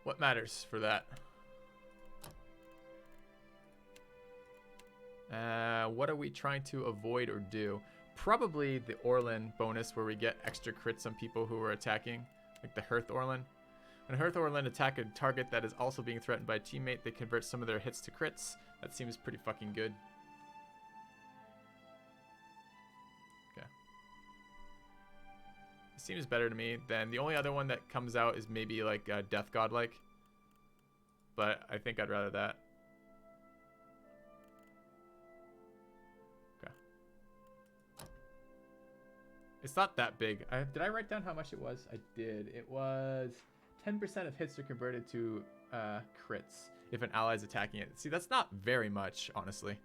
What matters for that? What are we trying to avoid or do? Probably the Orlan bonus where we get extra crits on people who are attacking, like the Hearth Orlan. When Hearth Orlan attack a target that is also being threatened by a teammate, they convert some of their hits to crits. That seems pretty fucking good. Okay. It seems better to me. Then the only other one that comes out is maybe like Death God-like. But I think I'd rather that. Okay. It's not that big. Did I write down how much it was? I did. It was 10% of hits are converted to crits if an ally is attacking it. See, that's not very much, honestly.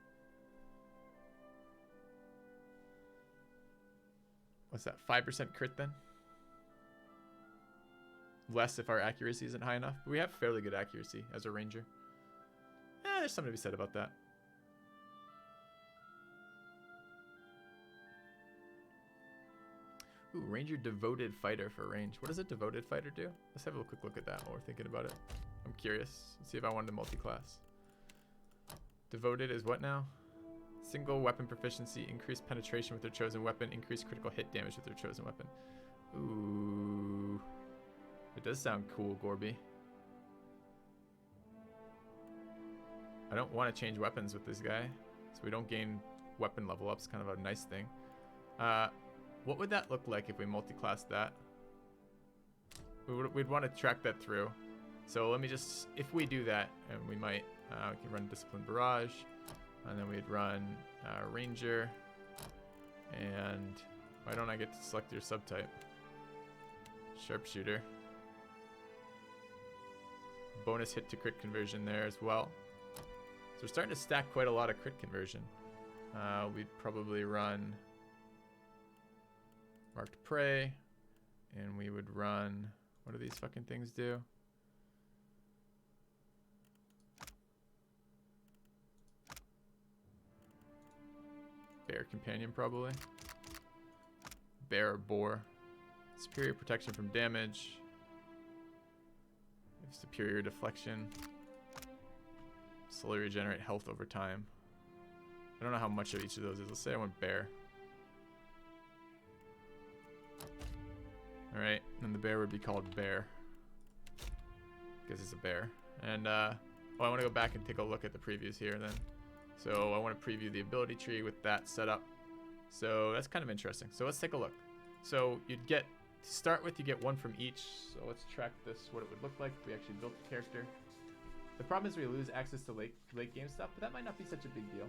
What's that? 5% crit then? Less if our accuracy isn't high enough. But we have fairly good accuracy as a ranger. There's something to be said about that. Ooh, ranger devoted fighter for range. What does a devoted fighter do? Let's have a quick look at that while we're thinking about it. I'm curious. Let's see if I wanted to multi-class. Devoted is what now? Single weapon proficiency, increased penetration with their chosen weapon, increased critical hit damage with their chosen weapon. Ooh. It does sound cool, Gorby. I don't want to change weapons with this guy, so we don't gain weapon level ups. Kind of a nice thing. What would that look like if we multi-classed that? We'd want to track that through. So let me just, if we do that, and we might, we can run Discipline Barrage, and then we'd run Ranger, and why don't I get to select your subtype? Sharpshooter. Bonus hit to crit conversion there as well. So we're starting to stack quite a lot of crit conversion. We'd probably run Marked Prey, and we would run, what do these fucking things do? Bear Companion probably. Bear or Boar. Superior protection from damage. Superior deflection. Slowly regenerate health over time. I don't know how much of each of those is. Let's say I want Bear. Alright, and the bear would be called Bear. Because it's a bear. And, well, I want to go back and take a look at the previews here then. So I want to preview the ability tree with that set up. So that's kind of interesting. So let's take a look. So you'd get, to start with, you get one from each. So let's track this, what it would look like if we actually built the character. The problem is we lose access to late game stuff, but that might not be such a big deal.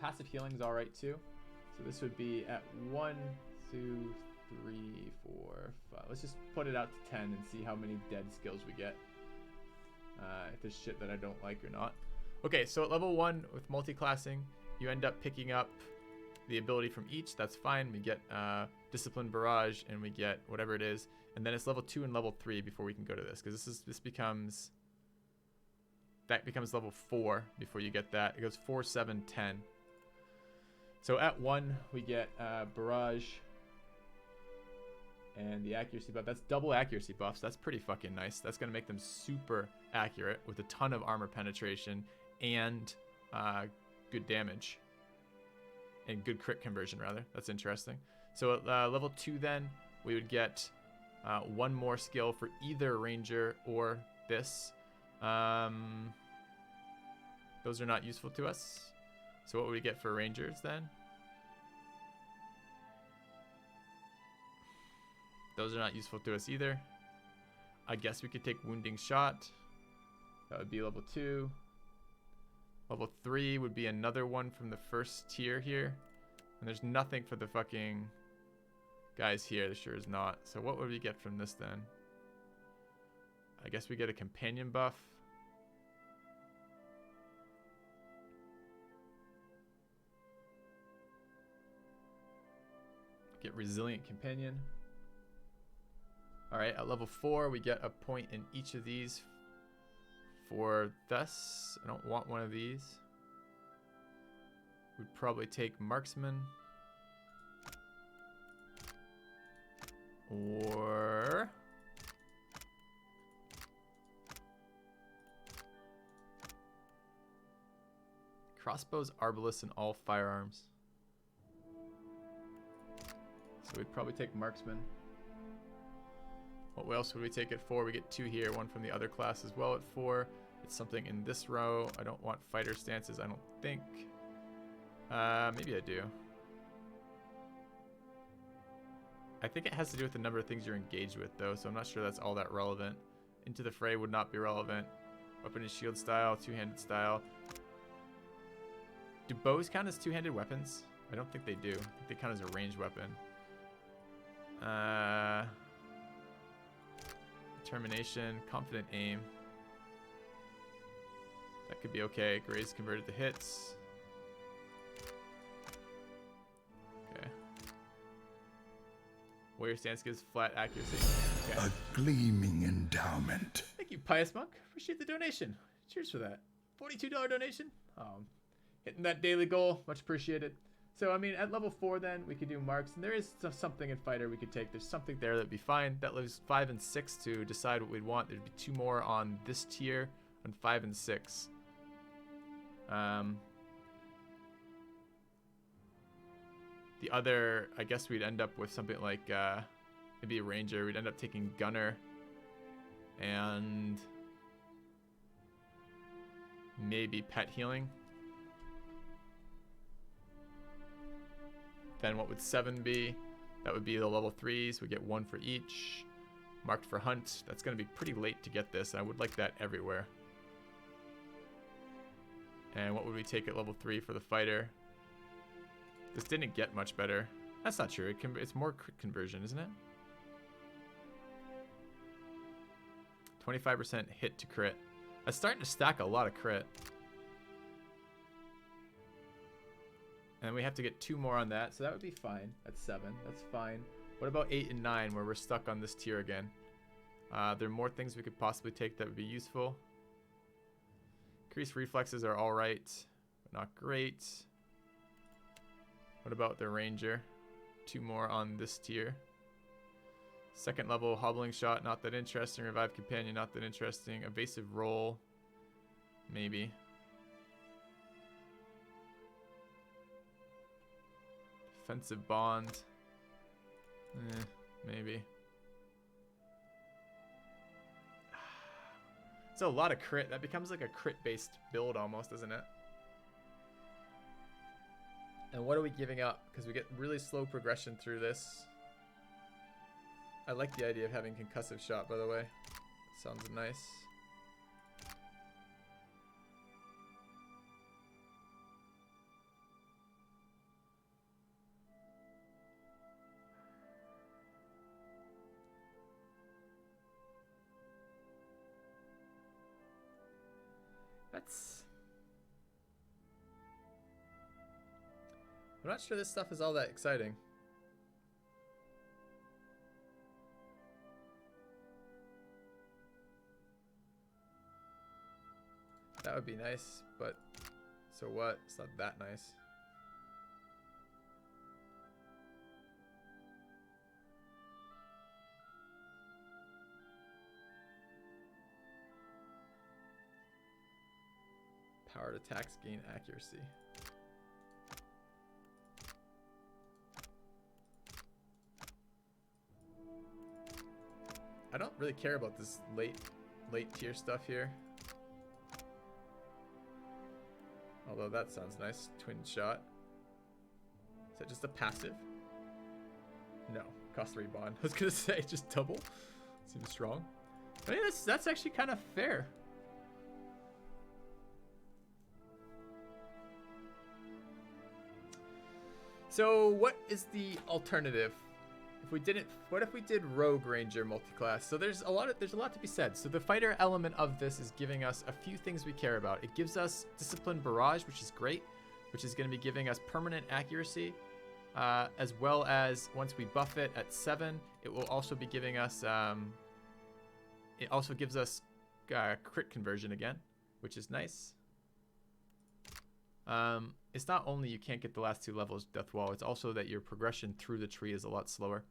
Passive healing's alright too. So this would be at 1, 2, 3, 4, 5. Let's just put it out to 10 and see how many dead skills we get. If there's shit that I don't like or not. Okay, so at level 1 with multi-classing, you end up picking up the ability from each. That's fine. We get Discipline Barrage, and we get whatever it is. And then it's level 2 and level 3 before we can go to this, because this becomes level 4 before you get that. It goes 4, 7, 10. So at 1 we get Barrage and the accuracy buff. That's double accuracy buffs. That's pretty fucking nice. That's gonna make them super accurate with a ton of armor penetration and good damage and good crit conversion rather. That's interesting. So at level 2 then we would get one more skill for either Ranger or this. Those are not useful to us. So what would we get for Rangers then? Those are not useful to us either. I guess we could take Wounding Shot. That would be level 2. Level 3 would be another one from the first tier here. And there's nothing for the fucking guys here. There sure is not. So what would we get from this then? I guess we get a companion buff. Get Resilient Companion. Alright, at level 4 we get a point in each of these for this. I don't want one of these. We'd probably take Marksman. crossbows, arbalists, and all firearms. So we'd probably take marksman. What else would we take it for? We get 2 here, 1 from the other class as well at 4. It's something in this row. I don't want fighter stances, I don't think. Maybe I do. I think it has to do with the number of things you're engaged with, though, so I'm not sure that's all that relevant. Into the fray would not be relevant. Weapon and shield style, two-handed style. Do bows count as two-handed weapons? I don't think they do. I think they count as a ranged weapon. Determination, confident aim. That could be okay. Graze converted to hits. Okay. Warrior stance gives flat accuracy. Okay. A gleaming endowment. Thank you, Pious Monk. Appreciate the donation. Cheers for that. $42 donation. Hitting that daily goal. Much appreciated. So, I mean, at level 4 then, we could do marks. And there is something in fighter we could take. There's something there that'd be fine. That leaves 5 and 6 to decide what we'd want. There'd be 2 more on this tier on 5 and 6. The other, I guess we'd end up with something like maybe a ranger. We'd end up taking gunner and maybe pet healing. Then what would 7 be? That would be the level 3s. We get 1 for each. Marked for hunt. That's going to be pretty late to get this. And I would like that everywhere. And what would we take at level 3 for the fighter? This didn't get much better. That's not true. It's more crit conversion, isn't it? 25% hit to crit. That's starting to stack a lot of crit. And we have to get 2 more on that, so that would be fine. That's 7. That's fine. What about 8 and 9, where we're stuck on this tier again? There are more things we could possibly take that would be useful. Increased reflexes are all right, but not great. What about the ranger? 2 more on this tier. Second level hobbling shot, not that interesting. Revive companion, not that interesting. Evasive roll, maybe. Defensive bond, maybe. It's a lot of crit. That becomes like a crit-based build almost, isn't it? And what are we giving up? Because we get really slow progression through this. I like the idea of having concussive shot, by the way. Sounds nice. I'm not sure this stuff is all that exciting. That would be nice, but so what? It's not that nice. Powered attacks gain accuracy. I don't really care about this late tier stuff here. Although that sounds nice. Twin shot. Is that just a passive? No. Cost 3 bond. I was gonna say just double. Seems strong. I mean that's actually kind of fair. So what is the alternative? If we didn't, what if we did Rogue Ranger multiclass? So there's a lot to be said. So the fighter element of this is giving us a few things we care about. It gives us Discipline Barrage, which is great, which is going to be giving us permanent accuracy, as well as once we buff it at 7, it will also be giving us. It also gives us crit conversion again, which is nice. It's not only you can't get the last 2 levels Death Wall, it's also that your progression through the tree is a lot slower.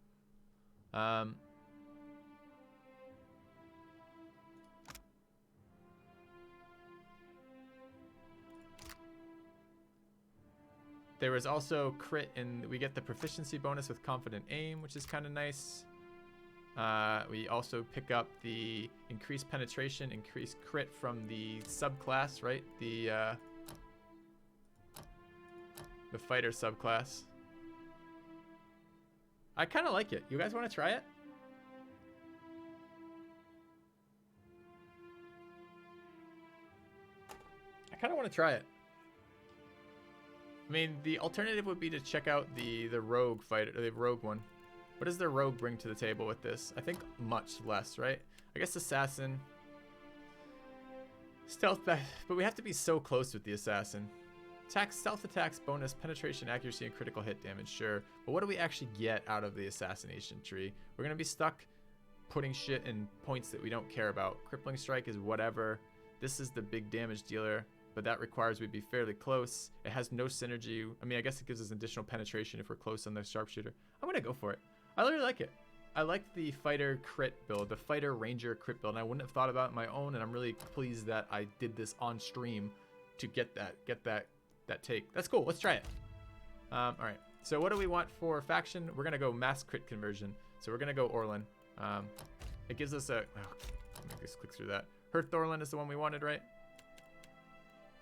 There was also crit, and we get the proficiency bonus with confident aim, which is kind of nice. We also pick up the increased penetration, increased crit from the subclass, right? The fighter subclass. I kind of like it. You guys want to try it? I kind of want to try it. I mean, the alternative would be to check out the rogue fighter, the rogue one. What does the rogue bring to the table with this? I think much less, right? I guess assassin. Stealth, but we have to be so close with the assassin. Stealth attacks, bonus, penetration, accuracy, and critical hit damage, sure. But what do we actually get out of the assassination tree? We're going to be stuck putting shit in points that we don't care about. Crippling strike is whatever. This is the big damage dealer, but that requires we'd be fairly close. It has no synergy. I mean, I guess it gives us additional penetration if we're close on the sharpshooter. I'm going to go for it. I really like it. I like the fighter crit build, the fighter ranger crit build, and I wouldn't have thought about it on my own, and I'm really pleased that I did this on stream to get that take. That's cool. Let's try it. All right. So what do we want for faction? We're going to go mass crit conversion. So we're going to go Orlan. It gives us a... Oh, let me just click through that. Hearth Orlan is the one we wanted, right?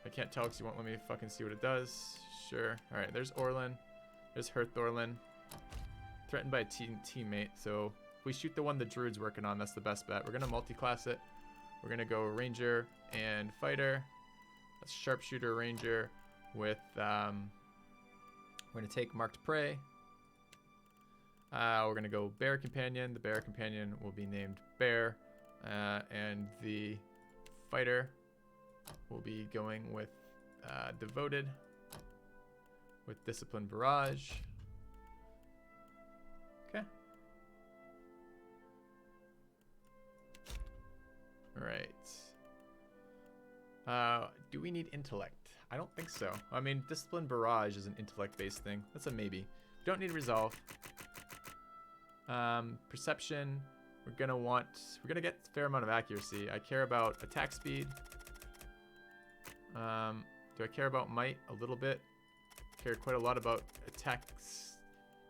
I can't tell because you won't let me fucking see what it does. Sure. All right. There's Orlan. There's Hearth Orlan. Threatened by a teammate. So if we shoot the one the druid's working on, that's the best bet. We're going to multi-class it. We're going to go ranger and fighter. That's sharpshooter ranger with... we're going to take marked prey. We're going to go bear companion. The bear companion will be named bear. And the fighter will be going with devoted with discipline barrage. Okay. All right. Do we need intellect? I don't think so. I mean, discipline barrage is an intellect-based thing. That's a maybe. Don't need resolve. Perception. We're gonna get a fair amount of accuracy. I care about attack speed. Do I care about might? A little bit. Care quite a lot about attacks.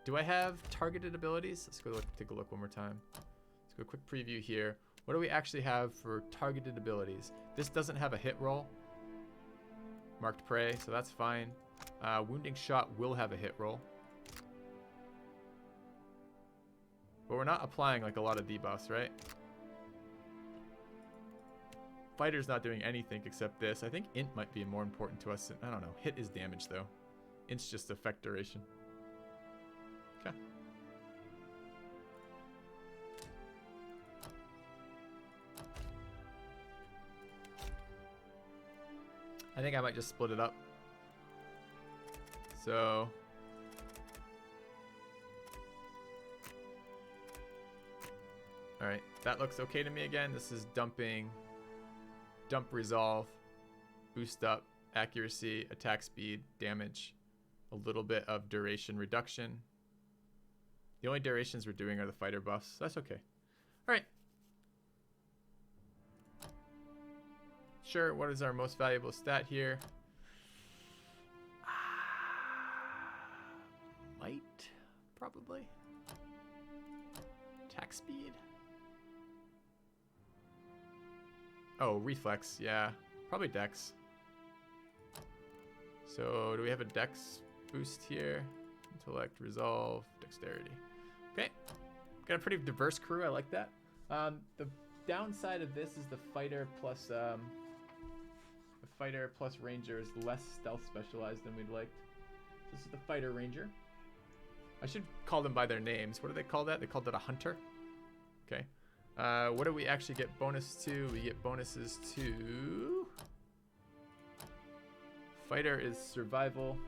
Do I have targeted abilities? Let's go take a look one more time. Let's go a quick preview here. What do we actually have for targeted abilities? This doesn't have a hit roll. Marked prey, so that's fine. Wounding shot will have a hit roll. But we're not applying like a lot of debuffs, right? Fighter's not doing anything except this. I think int might be more important to us. I don't know. Hit is damage though. Int's just effect duration. Okay. I think I might just split it up. So all right, that looks okay to me again. This is dump resolve, boost up, accuracy, attack speed, damage, a little bit of duration reduction. The only durations we're doing are the fighter buffs. So that's okay. All right. Sure, what is our most valuable stat here? Might, probably. Attack speed. Oh, reflex, yeah. Probably dex. So do we have a dex boost here? Intellect, resolve, dexterity. Okay. Got a pretty diverse crew. I like that. The downside of this is the fighter plus ranger is less stealth specialized than we'd like. This is the fighter ranger. I should call them by their names. What do they call that? They called it a hunter. Okay. What do we actually get bonus to? We get bonuses to... Fighter is survival.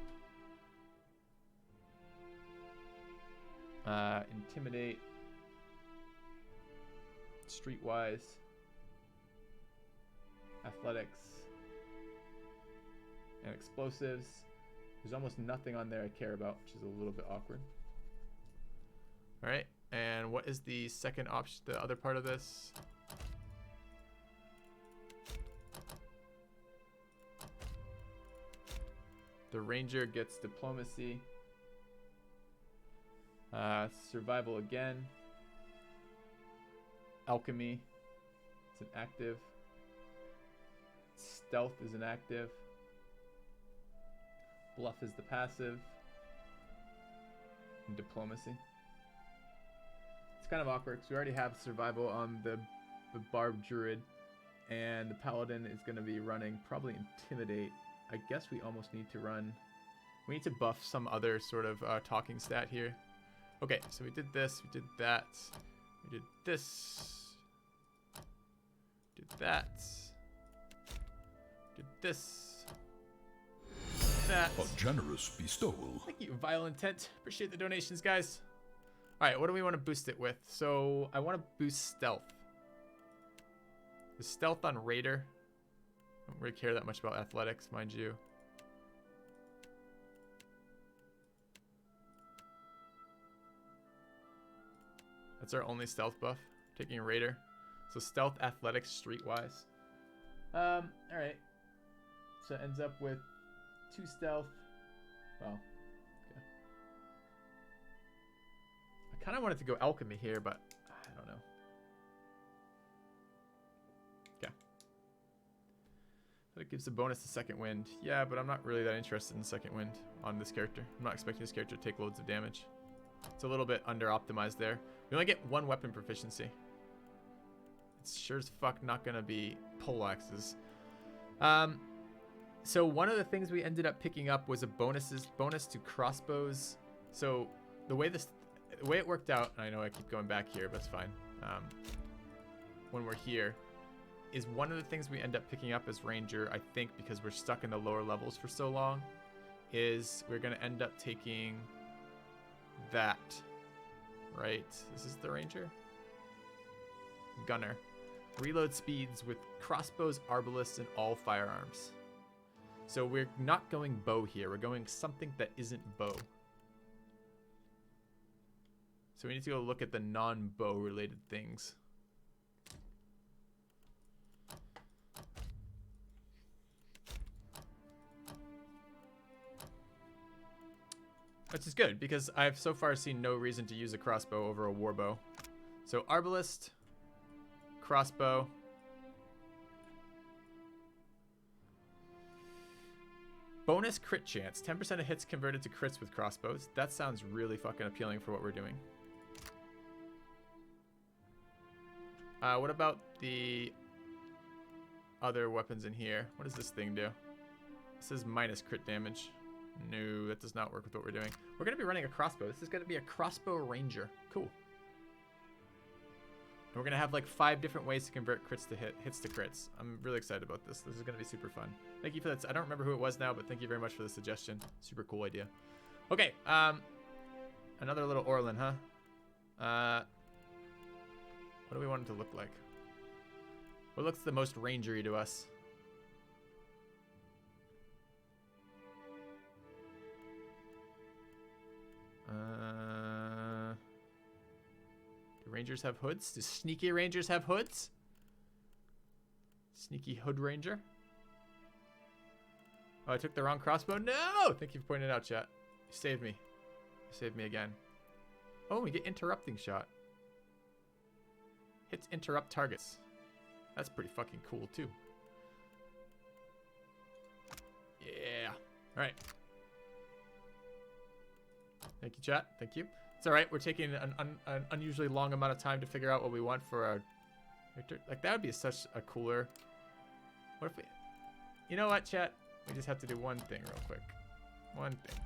Intimidate. Streetwise. Athletics. And explosives. There's almost nothing on there I care about, which is a little bit awkward. All right. And what is the second option, the other part of this? The ranger gets diplomacy. Survival again. Alchemy. It's an active. Stealth is an active. Bluff is the passive. And diplomacy. It's kind of awkward because we already have survival on the barbed druid. And the paladin is going to be running probably intimidate. I guess we almost need to run. We need to buff some other sort of talking stat here. Okay, so we did this, we did that, we did this, did that, did this, that. A generous bestowal. Thank you, Vile Intent. Appreciate the donations, guys. All right, what do we want to boost it with? So I want to boost stealth. The stealth on Raider. I don't really care that much about athletics, mind you. That's our only stealth buff. Taking Raider. So stealth, athletics, streetwise. Alright. So it ends up with 2 stealth. Well, okay. I kind of wanted to go alchemy here, but I don't know. Okay. But it gives a bonus to second wind. Yeah, but I'm not really that interested in second wind on this character. I'm not expecting this character to take loads of damage. It's a little bit under optimized there. We only get 1 weapon proficiency. It's sure as fuck not gonna be poleaxes. So one of the things we ended up picking up was a bonus to crossbows. So the way it worked out, and I know I keep going back here, but it's fine. When we're here, is one of the things we end up picking up as ranger, I think, because we're stuck in the lower levels for so long, is we're gonna end up taking that. Right, this is the ranger. Gunner. Reload speeds with crossbows, arbalists, and all firearms. So we're not going bow here. We're going something that isn't bow. So we need to go look at the non-bow related things. Which is good, because I've so far seen no reason to use a crossbow over a warbow. So arbalist, crossbow. Bonus crit chance. 10% of hits converted to crits with crossbows. That sounds really fucking appealing for what we're doing. What about the other weapons in here? What does this thing do? It says minus crit damage. No, that does not work with what we're doing. We're going to be running a crossbow. This is going to be a crossbow ranger. Cool. And we're going to have like 5 different ways to convert crits to hits to crits. I'm really excited about this. This is going to be super fun. Thank you for that. I don't remember who it was now, but thank you very much for the suggestion. Super cool idea. Okay. Another little Orlin, huh? What do we want it to look like? What looks the most rangery to us? Do rangers have hoods? Do sneaky rangers have hoods? Sneaky hood ranger? Oh, I took the wrong crossbow? No! Thank you for pointing it out, chat. You saved me. You saved me again. Oh, we get interrupting shot. Hits interrupt targets. That's pretty fucking cool, too. Yeah. All right. Thank you, chat. Thank you. It's all right. We're taking an unusually long amount of time to figure out what we want for our character. Like, that would be such a cooler... What if we... You know what, chat? We just have to do one thing real quick. One thing.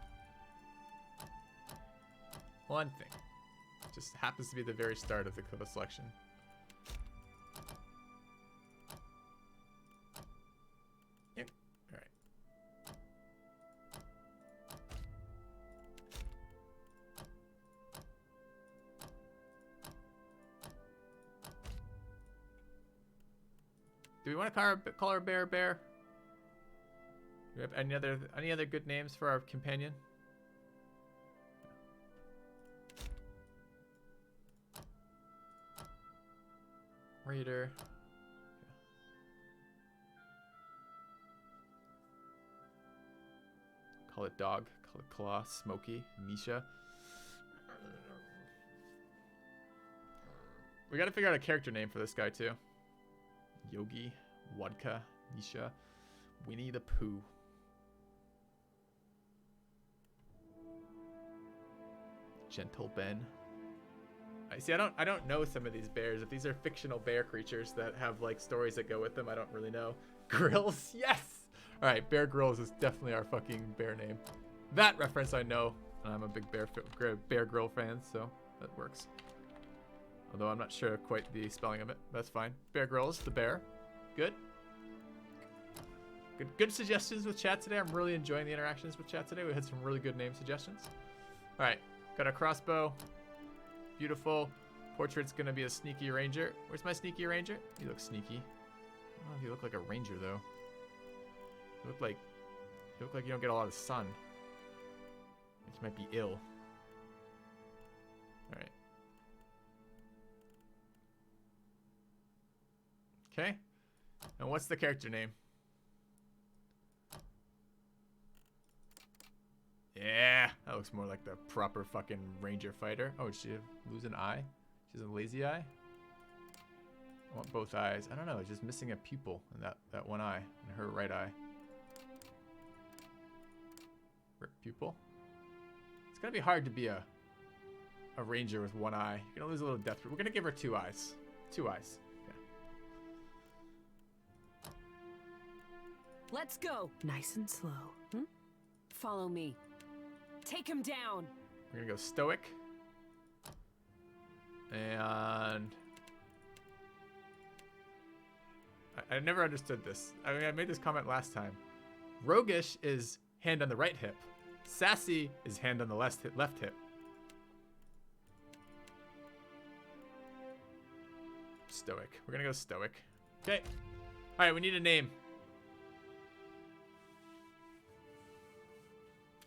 One thing. Just happens to be the very start of the selection. Yep. All right. Do we want to call our bear Bear? Do we have any other good names for our companion? Raider. Call it Dog. Call it Claw. Smokey. Misha. We gotta figure out a character name for this guy too. Yogi. Vodka. Misha. Winnie the Pooh. Gentle Ben. I see. I don't know some of these bears. If these are fictional bear creatures that have like stories that go with them, I don't really know. Grills, yes. All right, Bear Grylls is definitely our fucking bear name. That reference I know. I'm a big Bear Grill fan, so that works. Although I'm not sure quite the spelling of it. That's fine. Bear Grylls, the bear. Good. Good suggestions with chat today. I'm really enjoying the interactions with chat today. We had some really good name suggestions. All right, got a crossbow. Beautiful. Portrait's gonna be a sneaky ranger. Where's my sneaky ranger? You look sneaky. I don't know if you look like a ranger though. You look like you don't get a lot of sun. You might be ill. All right. Okay. And what's the character name? Yeah, that looks more like the proper fucking ranger fighter. Oh, did she lose an eye? She's a lazy eye? I want both eyes. I don't know, it's just missing a pupil in that one eye, in her right eye. Pupil? It's gonna be hard to be a ranger with one eye. You're gonna lose a little depth. We're gonna give her 2 eyes. 2 eyes. Okay. Let's go. Nice and slow. Follow me. Take him down. We're gonna go stoic. And I never understood this. I mean, I made this comment last time. Roguish is hand on the right hip. Sassy is hand on the left hip. Stoic. We're gonna go stoic. Okay. All right, we need a name.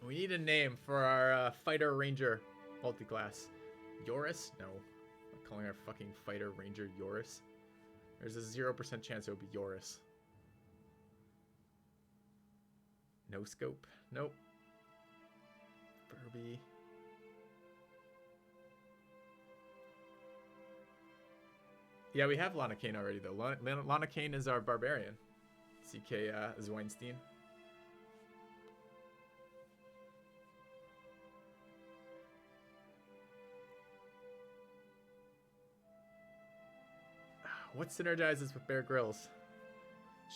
We need a name for our fighter ranger multi-class. Yoris? No. I'm not calling our fucking fighter ranger Yoris. There's a 0% chance it would be Yoris. No scope. Nope. Furby. Yeah, we have Lana Kane already, though. Lana Kane is our barbarian. CK Zweinstein. What synergizes with Bear Grylls?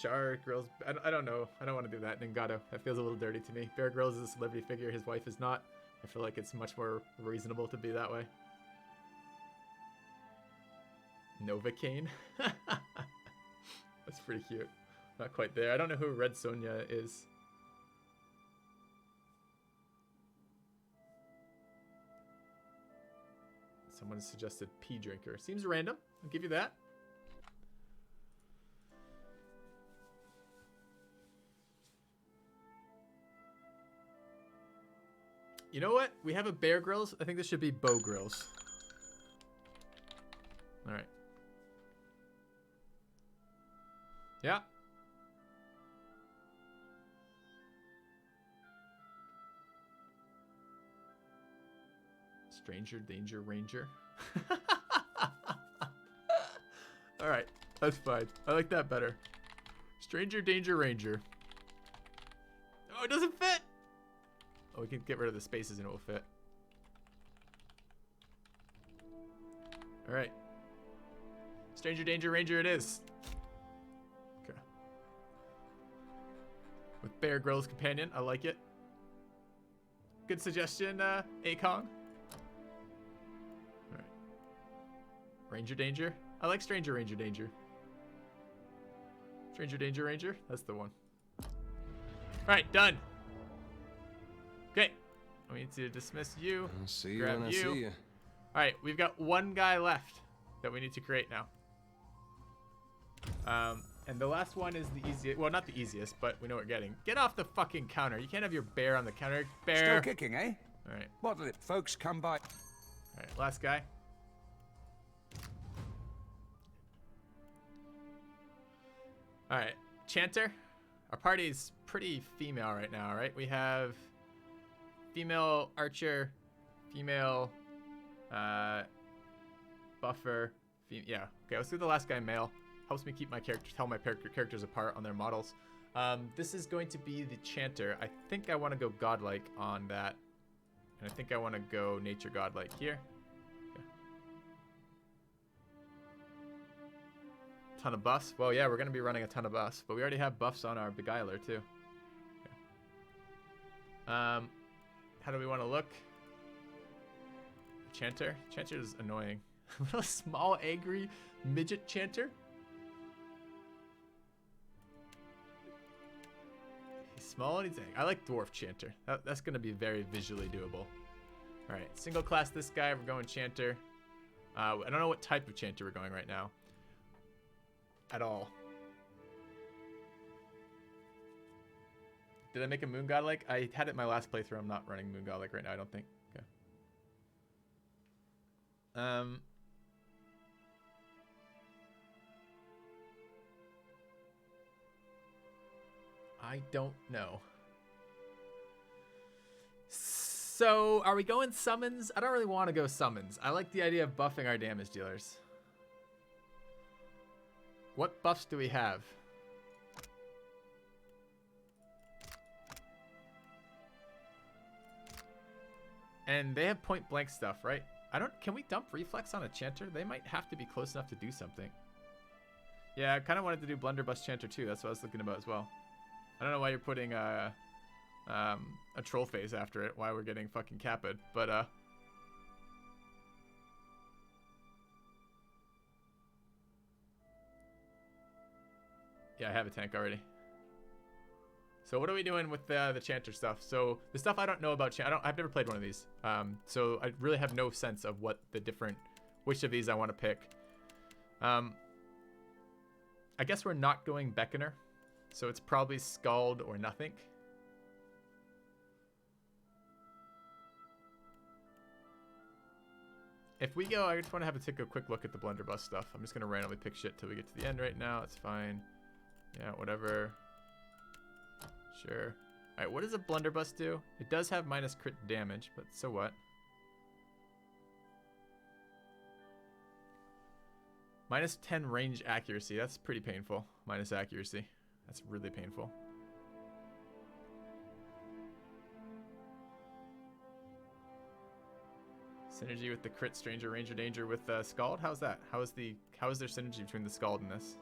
Char Grylls. I don't know. I don't want to do that. Ningato. That feels a little dirty to me. Bear Grylls is a celebrity figure. His wife is not. I feel like it's much more reasonable to be that way. Novocaine. That's pretty cute. Not quite there. I don't know who Red Sonja is. Someone suggested pea drinker. Seems random. I'll give you that. You know what? We have a Bear Grylls. I think this should be Bow Grylls. All right. Yeah. Stranger Danger Ranger. All right. That's fine. I like that better. Stranger Danger Ranger. Oh, it doesn't fit. Oh, we can get rid of the spaces and it will fit. All right. Stranger Danger Ranger it is. Okay. With Bear Grylls companion, I like it. Good suggestion, Akong. All right. Ranger Danger. I like Stranger Ranger Danger. Stranger Danger Ranger. That's the one. All right, done. Okay, we need to dismiss you. I'll see you grab when I you. see you. All right, we've got one guy left that we need to create now. And the last one is the easiest. Well, not the easiest, but we know what we're getting. Get off the fucking counter. You can't have your bear on the counter. Bear. Still kicking, eh? All right. Bottle it, folks. Come by. All right, last guy. All right, chanter. Our party's pretty female right now, right? We have female archer, female buffer. Yeah. Okay, let's do the last guy male. Helps me keep my characters, tell my characters apart on their models. This is going to be the chanter. I think I want to go godlike on that. And I think I want to go nature godlike here. Okay. Ton of buffs. Well, yeah, we're going to be running a ton of buffs, but we already have buffs on our beguiler too. Okay. How do we want to look? Chanter? Chanter is annoying. A small, angry midget chanter? He's small and he's angry. I like dwarf chanter. That's going to be very visually doable. Alright, single class this guy. We're going chanter. I don't know what type of chanter we're going right now. At all. Did I make a moon godlike? I had it in my last playthrough. I'm not running moon godlike right now, I don't think. Okay. I don't know. So, are we going summons? I don't really want to go summons. I like the idea of buffing our damage dealers. What buffs do we have? And they have point blank stuff, right? Can we dump reflex on a chanter? They might have to be close enough to do something. Yeah, I kind of wanted to do blunderbuss chanter too. That's what I was looking about as well. I don't know why you're putting a troll phase after it. Why we're getting fucking capid, but yeah, I have a tank already. So what are we doing with the chanter stuff? So the stuff I don't know about I've never played one of these. So I really have no sense of what which of these I want to pick. I guess we're not going Beckoner. So it's probably Scald or nothing. If we go, I just want to take a quick look at the blunderbuss stuff. I'm just going to randomly pick shit till we get to the end right now. It's fine. Yeah, whatever. Sure. Alright, what does a blunderbuss do? It does have minus crit damage, but so what? Minus 10 range accuracy. That's pretty painful. Minus accuracy. That's really painful. Synergy with the crit, stranger, ranger, danger with Scald. How's that? How is there synergy between the Scald and this?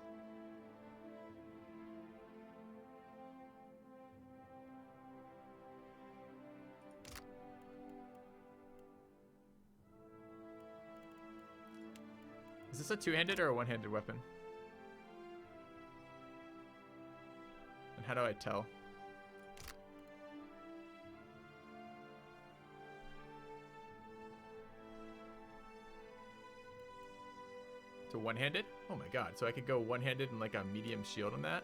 Is this a two-handed or a one-handed weapon? And how do I tell? To one-handed? Oh my god, so I could go one-handed and like a medium shield on that?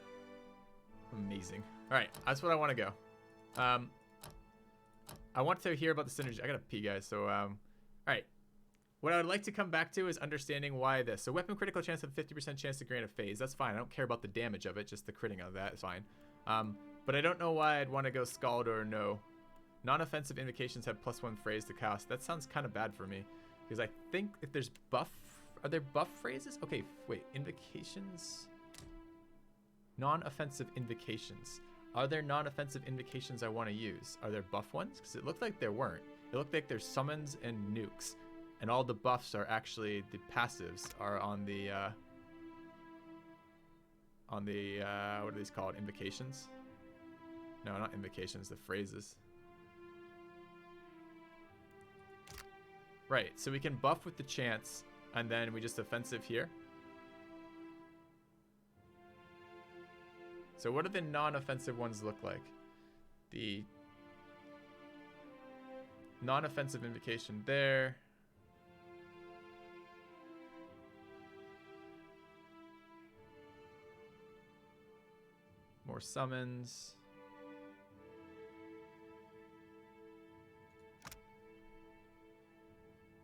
Amazing. Alright, that's what I want to go. I want to hear about the synergy. I gotta pee, guys, so alright. What I would like to come back to is understanding why this. So weapon critical chance of 50% chance to grant a phase. That's fine. I don't care about the damage of it. Just the critting of that is fine. But I don't know why I'd want to go Scald or no. Non-offensive invocations have +1 phrase to cast. That sounds kind of bad for me. Because I think if there's buff... Are there buff phrases? Okay, wait. Invocations? Non-offensive invocations. Are there non-offensive invocations I want to use? Are there buff ones? Because it looked like there weren't. It looked like there's summons and nukes. And all the buffs are actually, the passives are on the, what are these called? Invocations? No, not invocations, the phrases. Right, so we can buff with the chance, and then we just offensive here. So what do the non-offensive ones look like? The non-offensive invocation there. More summons.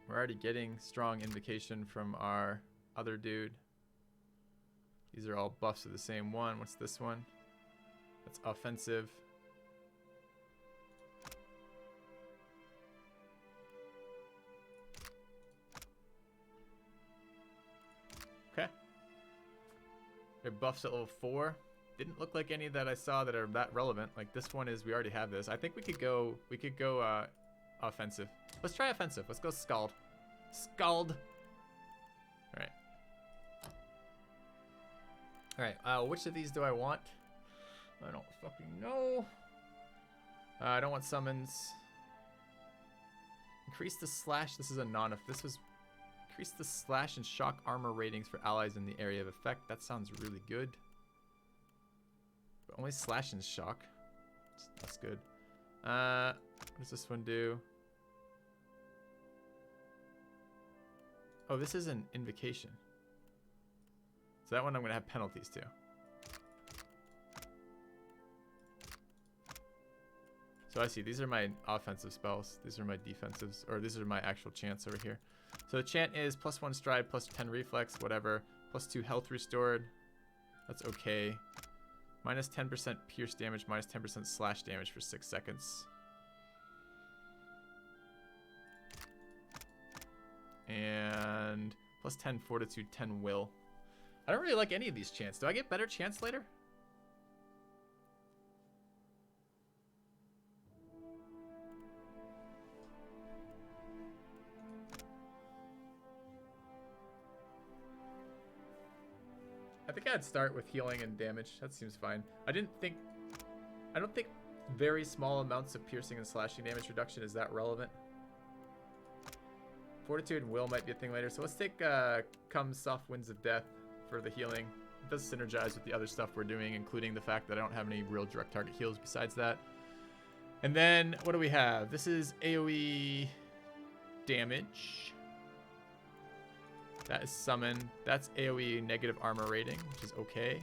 We're already getting strong invocation from our other dude. These are all buffs of the same one. What's this one? That's offensive. They're buffs at level 4. Didn't look like any that I saw that are that relevant. Like this one is, we already have this. I think we could go offensive. Let's try offensive. Let's go Scald. Scald. Alright. Alright, which of these do I want? I don't fucking know. I don't want summons. Increase the slash. This is a this was increase the slash and shock armor ratings for allies in the area of effect. That sounds really good. But only slash and shock. That's good. What does this one do? Oh, this is an invocation. So that one I'm going to have penalties to. So I see, these are my offensive spells. These are my defensives, or these are my actual chants over here. So the chant is +1 stride, +10 reflex, whatever. +2 health restored. That's okay. -10% pierce damage, -10% slash damage for 6 seconds. And +10 fortitude, 10 will. I don't really like any of these chants. Do I get better chants later? I think I'd start with healing and damage. That seems fine. I don't think very small amounts of piercing and slashing damage reduction is that relevant. Fortitude and will might be a thing later. So let's take Come Soft Winds of Death for the healing. It does synergize with the other stuff we're doing, including the fact that I don't have any real direct target heals besides that. And then what do we have? This is AoE damage. That is summon. That's AoE negative armor rating, which is okay.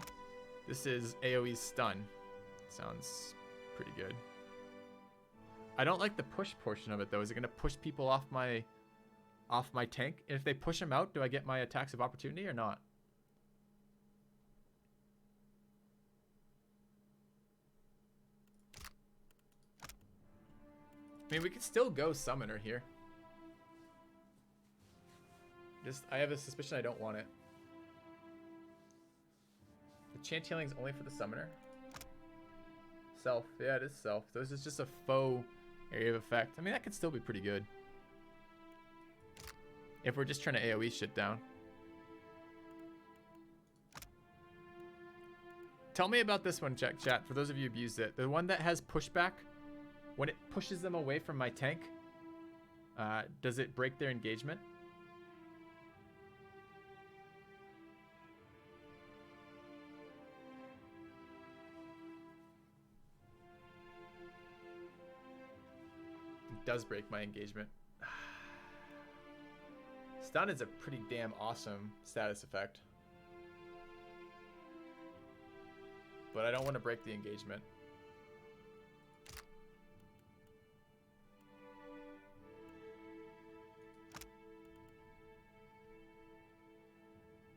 This is AoE stun. Sounds pretty good. I don't like the push portion of it though. Is it gonna push people off my tank? And if they push them out, do I get my attacks of opportunity or not? I mean, we could still go summoner here. I have a suspicion I don't want it. The chant healing is only for the summoner. Self. Yeah, it is self. So this is just a faux area of effect. I mean, that could still be pretty good. If we're just trying to AoE shit down. Tell me about this one, chat, for those of you who've used it. The one that has pushback, when it pushes them away from my tank, does it break their engagement? It does break my engagement. Stun is a pretty damn awesome status effect. But I don't want to break the engagement.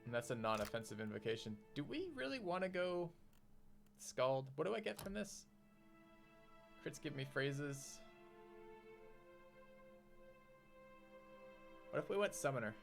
And that's a non-offensive invocation. Do we really want to go Scald? What do I get from this? Crits give me phrases. What if we went Summoner?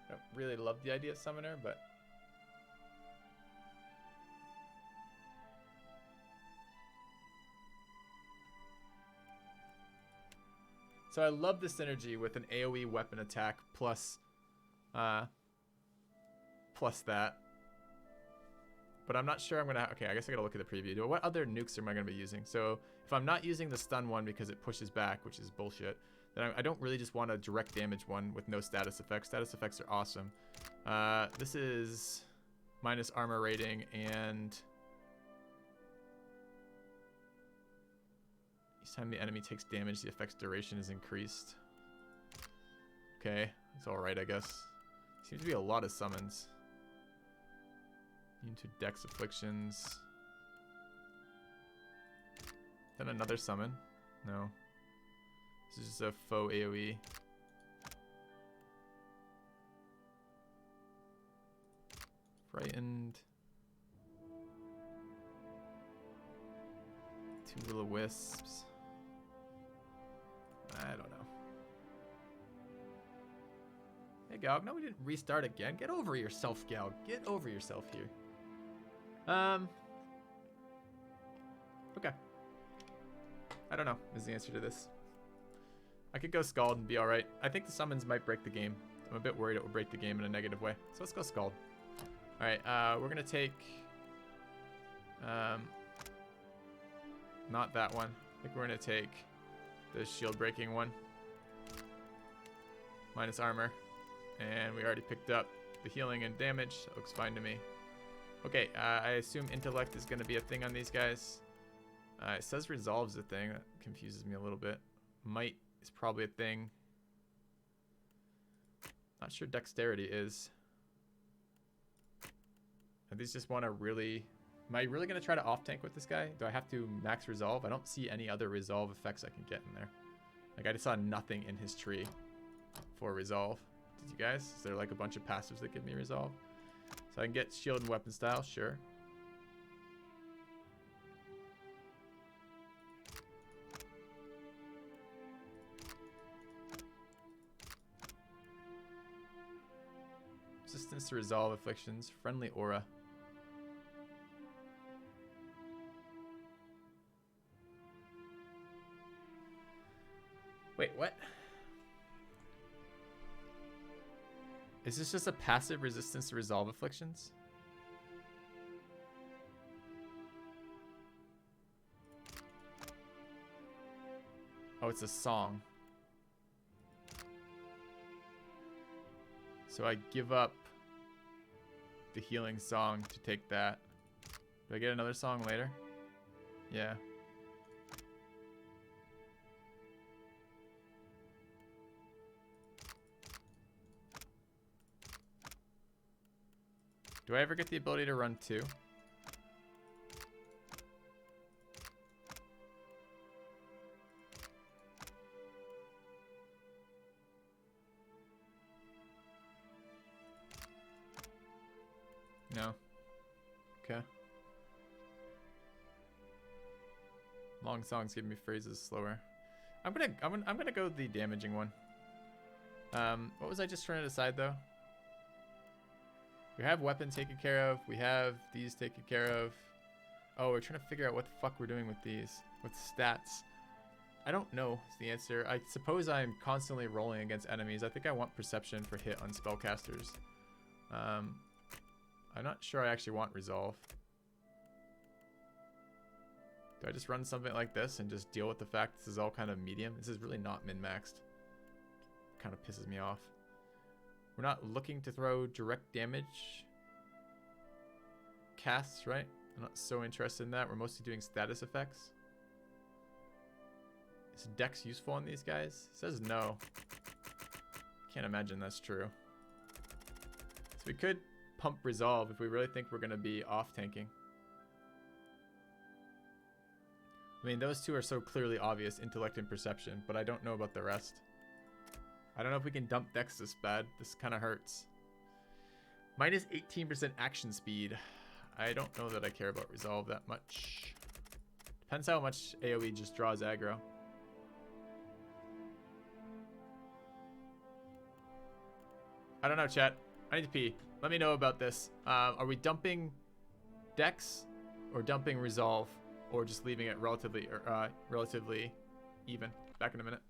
I don't really love the idea of Summoner, but so I love the synergy with an AoE weapon attack plus that. But I'm not sure I'm gonna, okay, I guess I gotta look at the preview. What other nukes am I gonna be using? So if I'm not using the stun one because it pushes back, which is bullshit, then I don't really just want a direct damage one with no status effects. Status effects are awesome. This is minus armor rating, and each time the enemy takes damage, the effect's duration is increased. Okay, it's alright, I guess. Seems to be a lot of summons. Into Dex Afflictions. Then another summon. No. This is a faux AoE. Frightened. 2 will-o-wisps. I don't know. Hey, Galg. No, we didn't restart again. Get over yourself, Galg. Get over yourself here. Okay. I don't know is the answer to this. I could go Scald and be alright. I think the summons might break the game. I'm a bit worried it will break the game in a negative way. So let's go Scald. Alright, we're going to take... not that one. I think we're going to take the shield breaking one. Minus armor. And we already picked up the healing and damage. That looks fine to me. Okay, I assume intellect is going to be a thing on these guys. It says resolve's a thing. That confuses me a little bit. Might is probably a thing. Not sure dexterity is. And these just want to really... Am I really going to try to off-tank with this guy? Do I have to max resolve? I don't see any other resolve effects I can get in there. Like, I just saw nothing in his tree for resolve. Did you guys? Is there like a bunch of passives that give me resolve? So I can get shield and weapon style, sure. Resistance to resolve afflictions, friendly aura. Wait, what? Is this just a passive resistance to resolve afflictions? Oh, it's a song. So I give up the healing song to take that. Do I get another song later? Yeah. Do I ever get the ability to run 2? No. Okay. Long songs give me phrases slower. I'm gonna go the damaging one. What was I just trying to decide though? We have weapons taken care of. We have these taken care of. Oh, we're trying to figure out what the fuck we're doing with these. With stats. I don't know is the answer. I suppose I'm constantly rolling against enemies. I think I want perception for hit on spellcasters. I'm not sure I actually want resolve. Do I just run something like this and just deal with the fact this is all kind of medium? This is really not min-maxed. Kind of pisses me off. We're not looking to throw direct damage casts, right? I'm not so interested in that. We're mostly doing status effects. Is Dex useful on these guys? It says no. Can't imagine that's true. So we could pump resolve if we really think we're going to be off-tanking. I mean, those two are so clearly obvious, intellect and perception, but I don't know about the rest. I don't know if we can dump Dex this bad. This kind of hurts. Minus 18% action speed. I don't know that I care about resolve that much. Depends how much AoE just draws aggro. I don't know, chat. I need to pee. Let me know about this. Are we dumping Dex or dumping resolve, or just leaving it relatively even? Back in a minute.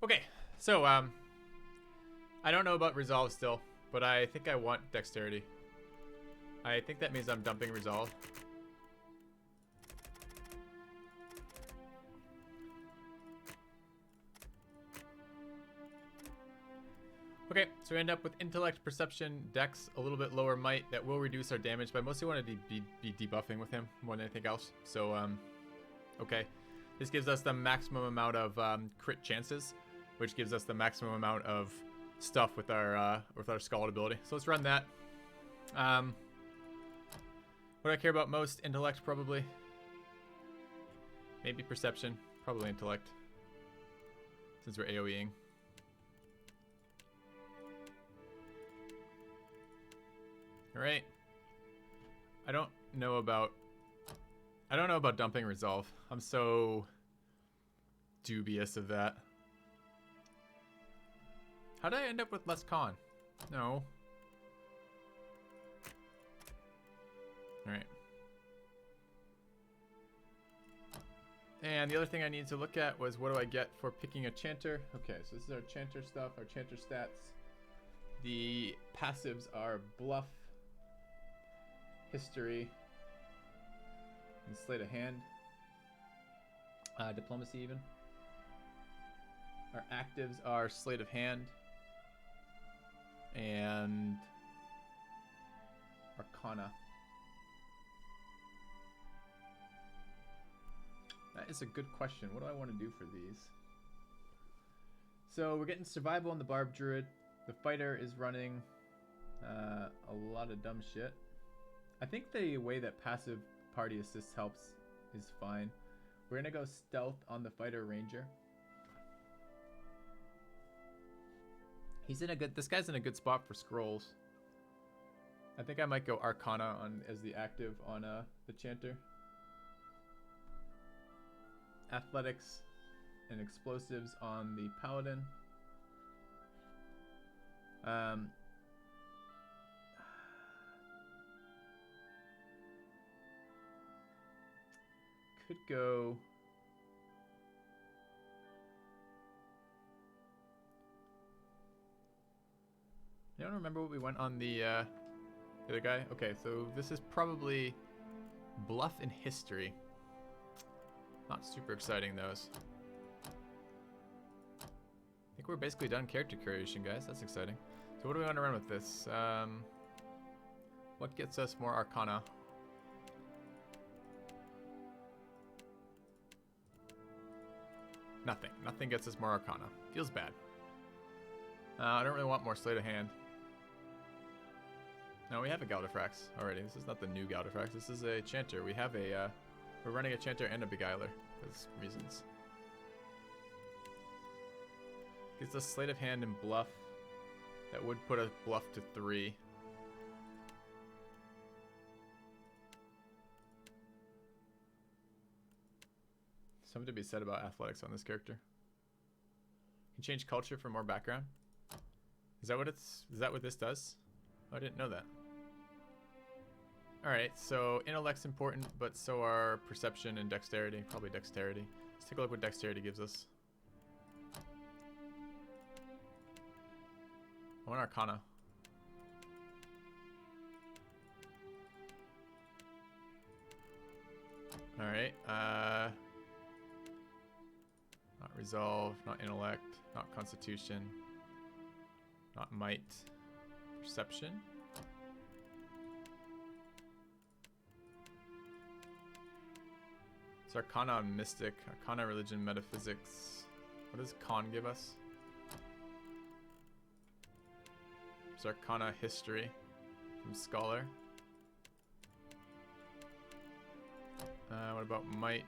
Okay, so I don't know about resolve still, but I think I want dexterity. I think that means I'm dumping resolve. Okay, so we end up with intellect, perception, dex, a little bit lower might. That will reduce our damage, but I mostly want to be debuffing with him more than anything else. So, okay. This gives us the maximum amount of crit chances, which gives us the maximum amount of stuff with our Scald ability. So let's run that. What do I care about most? Intellect, probably. Maybe perception. Probably intellect, since we're AoEing. Alright. I don't know about dumping resolve. I'm so dubious of that. How did I end up with less con? No. Alright. And the other thing I need to look at was what do I get for picking a chanter? Okay, so this is our chanter stuff, our chanter stats. The passives are bluff, history, and sleight of hand. Diplomacy even. Our actives are sleight of hand and arcana. That is a good question. What do I want to do for these? So we're getting survival on the Barb Druid. The fighter is running a lot of dumb shit. I think the way that passive party assist helps is fine. We're gonna go stealth on the fighter ranger. This guy's in a good spot for scrolls. I think I might go arcana on as the active on the chanter. Athletics and explosives on the paladin. Could go I don't remember what we went on the other guy. Okay, so this is probably bluff and history. Not super exciting, those. I think we're basically done character creation, guys. That's exciting. So what do we want to run with this? What gets us more arcana? Nothing. Nothing gets us more arcana. Feels bad. I don't really want more sleight of hand. No, we have a Galdifrax already. This is not the new Galdifrax. This is a chanter. We have a... we're running a chanter and a beguiler for reasons. Gives us sleight of hand and bluff. That would put a bluff to 3. Something to be said about athletics on this character. Can change culture for more background. Is that what this does? Oh, I didn't know that. Alright, so intellect's important, but so are perception and dexterity. Probably dexterity. Let's take a look what dexterity gives us. I want arcana. Alright, not resolve, not intellect, not constitution, not might, perception. It's arcana on mystic, arcana religion, metaphysics. What does con give us? It's arcana history from scholar. What about might?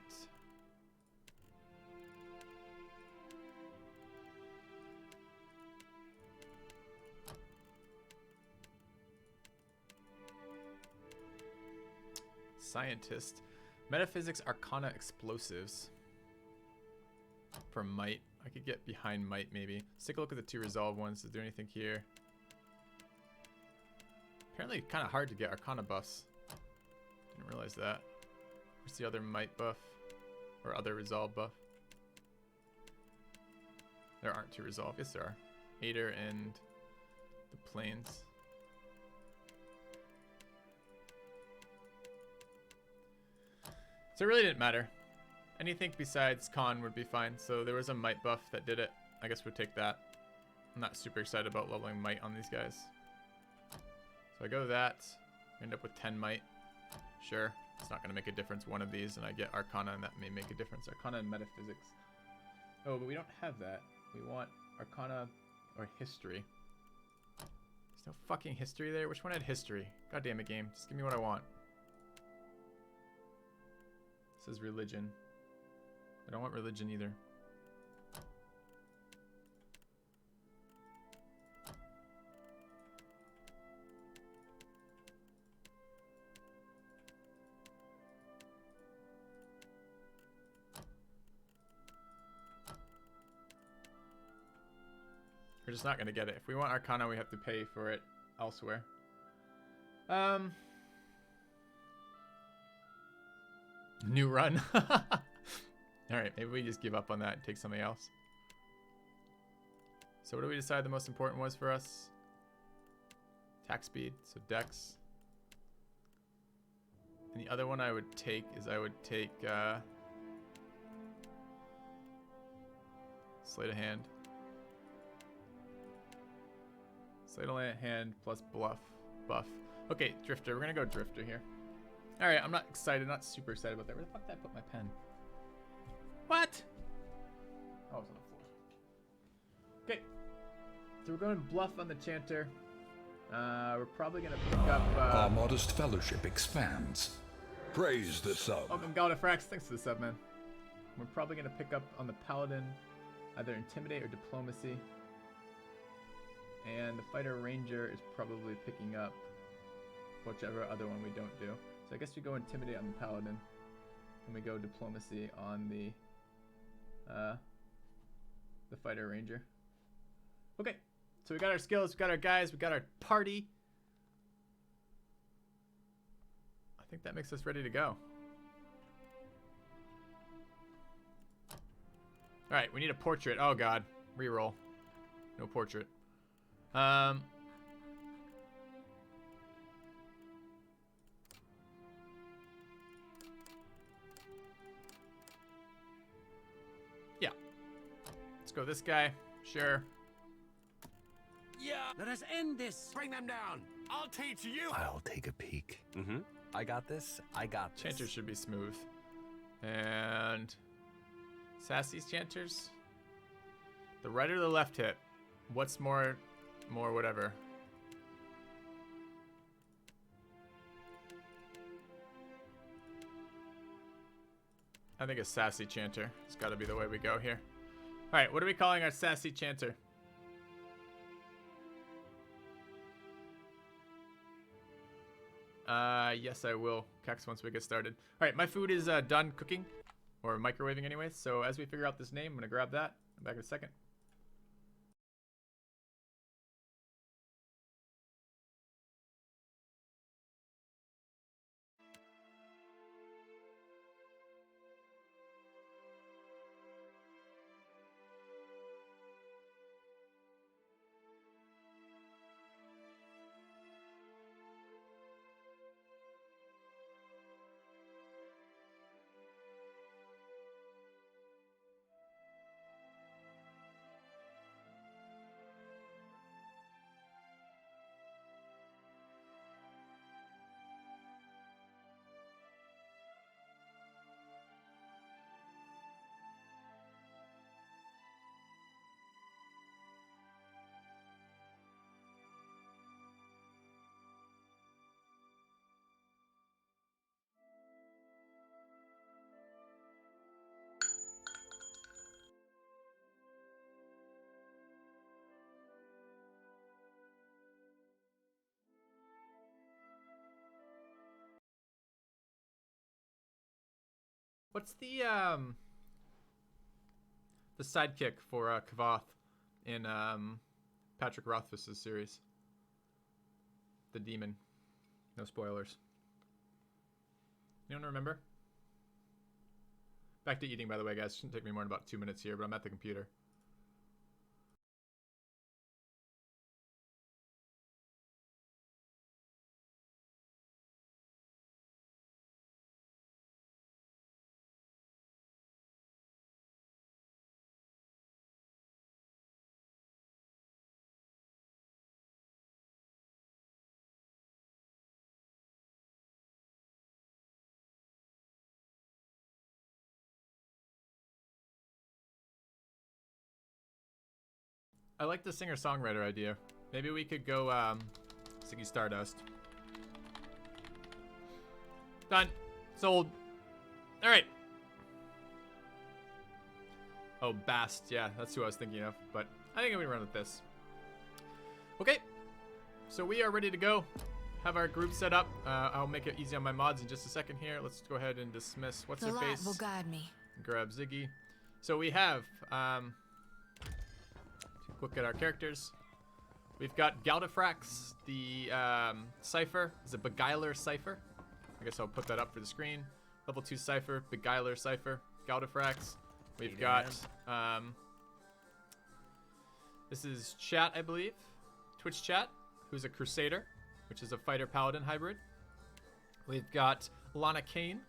Scientist. Metaphysics, arcana, explosives. For might. I could get behind might maybe. Let's take a look at the 2 resolve ones. Is there anything here? Apparently kind of hard to get arcana buffs. Didn't realize that. Where's the other might buff? Or other resolve buff? There aren't to resolve. Yes, there are. Ader and the plains. So it really didn't matter. Anything besides con would be fine. So there was a might buff that did it. I guess we'll take that. I'm not super excited about leveling might on these guys. So I go that. End up with 10 might. Sure. It's not going to make a difference. One of these, and I get Arcana, and that may make a difference. Arcana and Metaphysics. Oh, but we don't have that. We want Arcana or History. There's no fucking History there. Which one had History? God damn it, game. Just give me what I want. This is Religion. I don't want Religion either. We're just not going to get it. If we want Arcana, we have to pay for it elsewhere. New run. Alright, maybe we just give up on that and take something else. So what do we decide the most important was for us? Attack speed, so Dex. And the other one I would take is I would take Sleight of Hand. Sleight of Hand plus buff. Okay, Drifter. We're gonna go Drifter here. Alright, I'm not excited, not super excited about that. Where the fuck did I put my pen? What? Oh, it's on the floor. Okay. So we're going Bluff on the Chanter. We're probably gonna pick up Our modest fellowship expands. Praise the sub. welcome Galifrax, thanks for the sub, man. We're probably gonna pick up on the Paladin, either Intimidate or Diplomacy. And the Fighter Ranger is probably picking up whichever other one we don't do. So I guess we go Intimidate on the Paladin, and we go Diplomacy on the Fighter Ranger. Okay, so we got our skills, we got our guys, we got our party. I think that makes us ready to go. All right, we need a portrait. Oh God, reroll. No portrait. Yeah. Let's go this guy. Sure. Yeah. Let us end this. Bring them down. I'll teach you. I'll take a peek. Mm-hmm. I got this. I got this. Chanters should be smooth. And Sassy's Chanters. The right or the left hit? What's more whatever? I think a Sassy Chanter. It's got to be the way we go here. All right, what are we calling our Sassy Chanter? Yes, I will. Kex once we get started. All right, my food is done cooking, or microwaving anyway. So as we figure out this name, I'm gonna grab that. I'm back in a second. What's the sidekick for Kavath in Patrick Rothfuss's series? The demon. No spoilers. You don't remember? Back to eating, by the way, guys. Shouldn't take me more than about 2 minutes here, but I'm at the computer. I like the singer-songwriter idea. Maybe we could go Ziggy Stardust. Done. Sold. All right. Oh, Bast. Yeah, that's who I was thinking of. But I think I'm gonna run with this. Okay. So we are ready to go. Have our group set up. I'll make it easy on my mods in just a second here. Let's go ahead and dismiss. What's her face? will guide me. Grab Ziggy. So we have look at our characters. We've got Galdifrax, the Cypher. Is a Beguiler Cypher. I guess I'll put that up for the screen. Level 2 Cypher, Beguiler Cypher, Galdifrax. We've got this is Chat, I believe. Twitch Chat, who's a Crusader, which is a Fighter Paladin hybrid. We've got Lana Kane,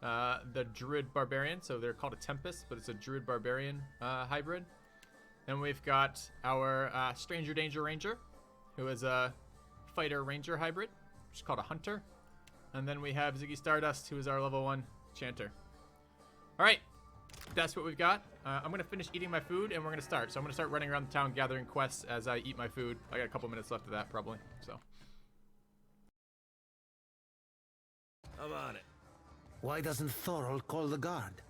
the Druid Barbarian. So they're called a Tempest, but it's a Druid Barbarian hybrid. Then we've got our Stranger Danger Ranger, who is a Fighter Ranger hybrid, which is called a Hunter. And then we have Ziggy Stardust, who is our level 1 Chanter. All right, that's what we've got. I'm going to finish eating my food, and we're going to start. So I'm going to start running around the town gathering quests as I eat my food. I got a couple minutes left of that, probably. So. I'm on it. Why doesn't Thorol call the guard?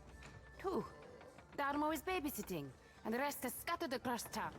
Who? Darmo is babysitting, and the rest is scattered across town.